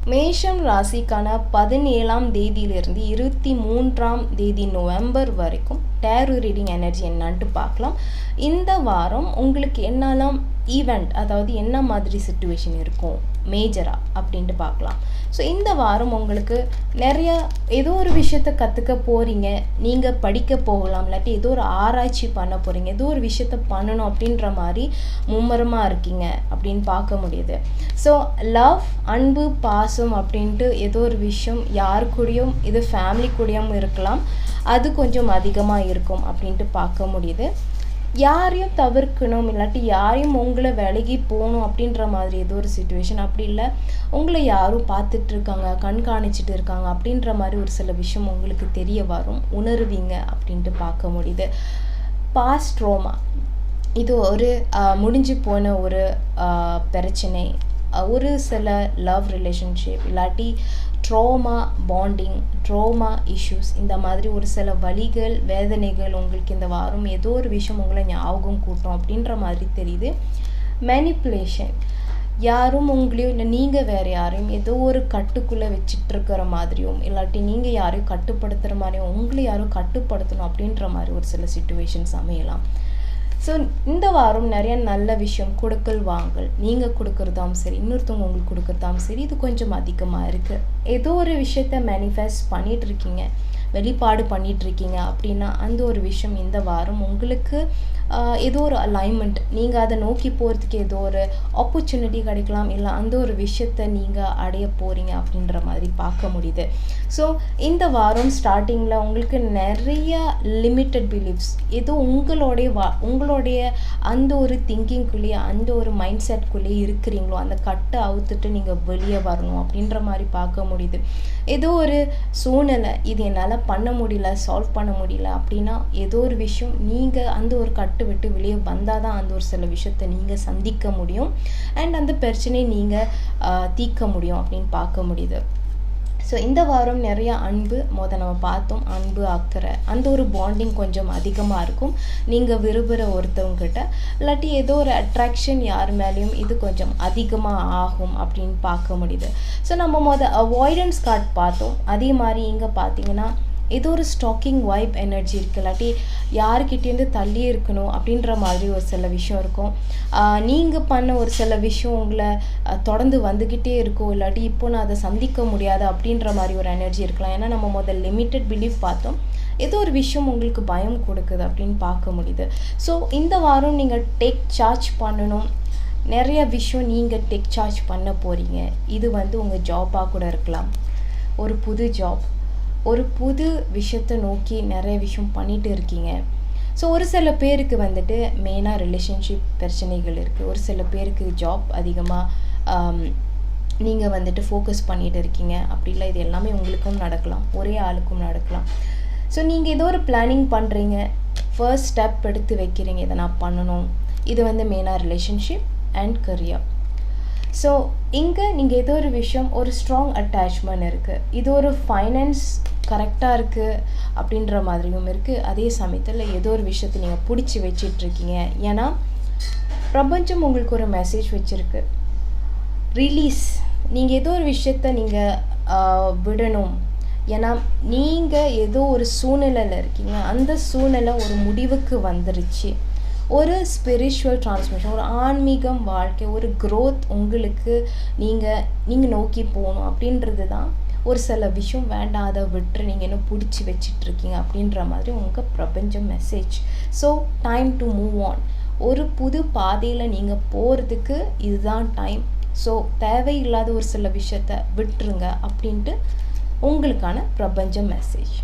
மேஷம் ராசிக்கான 17ஆம் தேதியிலிருந்து 23ஆம் தேதி நவம்பர் வரைக்கும் டேரோ ரீடிங் எனர்ஜி என்னன்ட்டு பார்க்கலாம். இந்த வாரம் உங்களுக்கு என்னெல்லாம் ஈவெண்ட், அதாவது என்ன மாதிரி சிச்சுவேஷன் இருக்கும் மேஜராக அப்படின்ட்டு பார்க்கலாம். ஸோ இந்த வாரம் உங்களுக்கு நிறையா ஏதோ ஒரு விஷயத்தை கற்றுக்க போகிறீங்க, நீங்கள் படிக்க போகலாம், இல்லாட்டி ஏதோ ஒரு ஆராய்ச்சி பண்ண போகிறீங்க, ஏதோ ஒரு விஷயத்த பண்ணணும் அப்படின்ற மாதிரி மும்முரமாக இருக்கீங்க அப்படின்னு பார்க்க முடியுது. ஸோ லவ், அன்பு, பாசம் அப்படின்ட்டு ஏதோ ஒரு விஷயம் யாரு கூடயும், இது ஃபேமிலி கூடயும் இருக்கலாம், அது கொஞ்சம் அதிகமாக இருக்கும் அப்படின்ட்டு பார்க்க முடியுது. யாரையும் தவிர்க்கணும், இல்லாட்டி யாரையும் உங்களை விலகி போகணும் அப்படின்ற மாதிரி ஏதோ ஒரு சுச்சுவேஷன், அப்படி இல்லை உங்களை யாரும் பார்த்துட்டு இருக்காங்க, கண்காணிச்சிட்டு இருக்காங்க அப்படின்ற மாதிரி ஒரு சில விஷயம் உங்களுக்கு தெரிய வரும், உணர்வீங்க அப்படின்ட்டு பார்க்க முடியுது. பாஸ்ட் ட்ரோமா, இது ஒரு முடிஞ்சு போன ஒரு பிரச்சனை, ஒரு சில லவ் ரிலேஷன்ஷிப், இல்லாட்டி ட்ரோமா பாண்டிங், ட்ரோமா இஷ்யூஸ், இந்த மாதிரி ஒரு சில வலிகள், வேதனைகள் உங்களுக்கு இந்த வாரம் ஏதோ ஒரு விஷயம் உங்களை ஞாபகம் கூட்டும் அப்படின்ற மாதிரி தெரியுது. மேனிப்புலேஷன், யாரும் உங்களையும் இல்லை நீங்கள் வேறு யாரையும் ஏதோ ஒரு கட்டுக்குள்ளே வச்சிட்ருக்கிற மாதிரியும், இல்லாட்டி நீங்கள் யாரையும் கட்டுப்படுத்துகிற மாதிரியும் உங்களை யாரும் கட்டுப்படுத்தணும் அப்படின்ற மாதிரி ஒரு சில சிச்சுவேஷன்ஸ் அமையலாம். ஸோ இந்த வாரம் நிறைய நல்ல விஷயம், கொடுக்கல் வாங்கல், நீங்கள் கொடுக்குறதாம் சரி, இன்னொருத்தவங்க உங்களுக்கு கொடுக்குறதாம் சரி, இது கொஞ்சம் அதிகமாக இருக்குது. ஏதோ ஒரு விஷயத்த மேனிஃபெஸ்ட் பண்ணிகிட்ருக்கீங்க, வெளிப்பாடு பண்ணிகிட்ருக்கீங்க அப்படின்னா அந்த ஒரு விஷயம் இந்த வாரம் உங்களுக்கு ஏதோ ஒரு அலைன்மெண்ட், நீங்கள் அதை நோக்கி போகிறதுக்கு ஏதோ ஒரு ஆப்பர்ச்சுனிட்டி கிடைக்கலாம், இல்லை அந்த ஒரு விஷயத்தை நீங்கள் அடைய போகிறீங்க அப்படின்ற மாதிரி பார்க்க முடியுது. ஸோ இந்த வாரம் ஸ்டார்டிங்கில் உங்களுக்கு நிறைய லிமிட்டட் பிலீஃப்ஸ், ஏதோ உங்களுடைய அந்த ஒரு திங்கிங்குள்ளேயே, அந்த ஒரு மைண்ட் செட்குள்ளேயே இருக்கிறீங்களோ, அந்த கட்டை அவுத்துட்டு நீங்கள் வெளியே வரணும் அப்படின்ற மாதிரி பார்க்க முடியுது. ஏதோ ஒரு சூழ்நிலை, இது என்னால் பண்ண முடியல, சால்வ் பண்ண முடியல அப்படின்னா ஏதோ ஒரு விஷயம் நீங்கள் அந்த ஒரு கட்டு விட்டு வெளியே வந்தால் தான் அந்த ஒரு சில விஷயத்தை நீங்கள் சந்திக்க முடியும், அண்ட் அந்த பிரச்சனையை நீங்கள் தீர்க்க முடியும் அப்படின்னு பார்க்க முடியுது. ஸோ இந்த வாரம் நிறையா அன்பு, நம்ம பார்த்தோம், அன்பு, அக்கறை, அந்த ஒரு பாண்டிங் கொஞ்சம் அதிகமாக இருக்கும் நீங்கள் விரும்புகிற ஒருத்தவங்கிட்ட, இல்லாட்டி ஏதோ ஒரு அட்ராக்ஷன் யார் மேலேயும் இது கொஞ்சம் அதிகமாக ஆகும் அப்படின்னு பார்க்க முடியுது. ஸோ நம்ம அவாய்டன்ஸ் கார்டு பார்த்தோம், அதே மாதிரி இங்கே பார்த்தீங்கன்னா ஏதோ ஒரு ஸ்டாக்கிங் வைப் எனர்ஜி இருக்குது, இல்லாட்டி யாருக்கிட்டேருந்து தள்ளியே இருக்கணும் அப்படின்ற மாதிரி ஒரு சில விஷயம் இருக்கும். நீங்கள் பண்ண ஒரு சில விஷயம் உங்களை தொடர்ந்து வந்துக்கிட்டே இருக்கும், இல்லாட்டி இப்போ நான் அதை சந்திக்க முடியாது அப்படின்ற மாதிரி ஒரு எனர்ஜி இருக்கலாம். ஏன்னா நம்ம லிமிட்டட் பிலீஃப் பார்த்தோம், ஏதோ ஒரு விஷயம் உங்களுக்கு பயம் கொடுக்குது அப்படின்னு பார்க்க முடியுது. ஸோ இந்த வாரம் நீங்கள் டேக் சார்ஜ் பண்ணணும், நிறைய விஷயம் நீங்கள் டேக் சார்ஜ் பண்ண போகிறீங்க. இது உங்கள் ஜாப்பாக கூட இருக்கலாம், ஒரு புது ஜாப், ஒரு புது விஷயத்தை நோக்கி நிறைய விஷயம் பண்ணிகிட்டு இருக்கீங்க. ஸோ ஒரு சில பேருக்கு மெயினாக ரிலேஷன்ஷிப் பிரச்சனைகள் இருக்குது, ஒரு சில பேருக்கு ஜாப் அதிகமாக நீங்கள் ஃபோக்கஸ் பண்ணிகிட்டு இருக்கீங்க. அப்படி இல்லை, இது எல்லாமே உங்களுக்கும் நடக்கலாம், ஒரே ஆளுக்கும் நடக்கலாம். ஸோ நீங்கள் ஏதோ ஒரு பிளானிங் பண்ணுறீங்க, ஃபர்ஸ்ட் ஸ்டெப் எடுத்து வைக்கிறீங்க, இதை நான் பண்ணணும். இது மெயினாக ரிலேஷன்ஷிப் அண்ட் கரியர். ஸோ இங்கே நீங்கள் ஏதோ ஒரு விஷயம், ஒரு ஸ்ட்ராங் அட்டாச்மெண்ட் இருக்குது, இது ஒரு ஃபைனான்ஸ் கரெக்டாக இருக்குது அப்படின்ற மாதிரியும் இருக்குது. அதே சமயத்தில் ஏதோ ஒரு விஷயத்தை நீங்கள் பிடிச்சி வச்சிட்ருக்கீங்க, ஏன்னா பிரபஞ்சம் உங்களுக்கு ஒரு மெசேஜ் வச்சுருக்கு, ரிலீஸ். நீங்கள் ஏதோ ஒரு விஷயத்தை நீங்கள் விடணும், ஏன்னா நீங்கள் ஏதோ ஒரு சூழ்நிலையில் இருக்கீங்க, அந்த சூழ்நிலை ஒரு முடிவுக்கு வந்துருச்சு. ஒரு ஸ்பிரிச்சுவல் ட்ரான்ஸ்மிஷன், ஒரு ஆன்மீகம் வாழ்க்கை, ஒரு க்ரோத் உங்களுக்கு நீங்கள் நோக்கி போகணும் அப்படின்றது தான். ஒரு சில விஷயம் வேண்டாம், அதை விட்டு நீங்கள் இன்னும் பிடிச்சி வச்சிட்ருக்கீங்க அப்படின்ற மாதிரி உங்கள் பிரபஞ்சம் message. So time to move on, ஒரு புது பாதையில் நீங்கள் போகிறதுக்கு இதுதான் டைம். ஸோ தேவையில்லாத ஒரு சில விஷயத்தை விட்டுருங்க அப்படின்ட்டு உங்களுக்கான பிரபஞ்சம் மெசேஜ்.